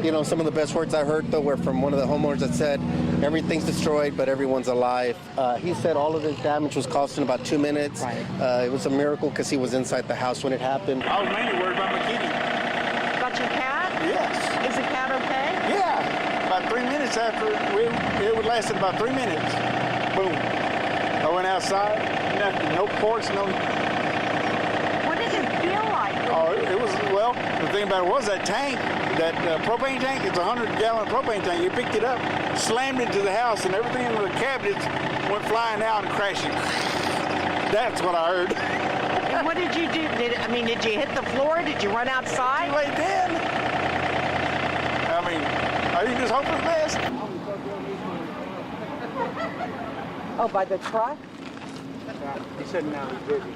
Some of the best words I heard, though, were from one of the homeowners that said, everything's destroyed, but everyone's alive. He said all of his damage was caused in about 2 minutes. Right. It was a miracle because he was inside the house when it happened. I was mainly worried about my kitty. About your cat? Yes. Is the cat okay? Yeah. About 3 minutes after, it would lasted about 3 minutes. Boom. I went outside, nothing, no porch, no... What did it feel like? Oh, it was, well, the thing about it was that tank, that propane tank, it's a 100-gallon propane tank. You picked it up, slammed into the house, and everything in the cabinets went flying out and crashing. That's what I heard. And what did you do? Did you hit the floor? Did you run outside? Too late then. You just hope for the best. Oh, by the truck? He said no, he's busy.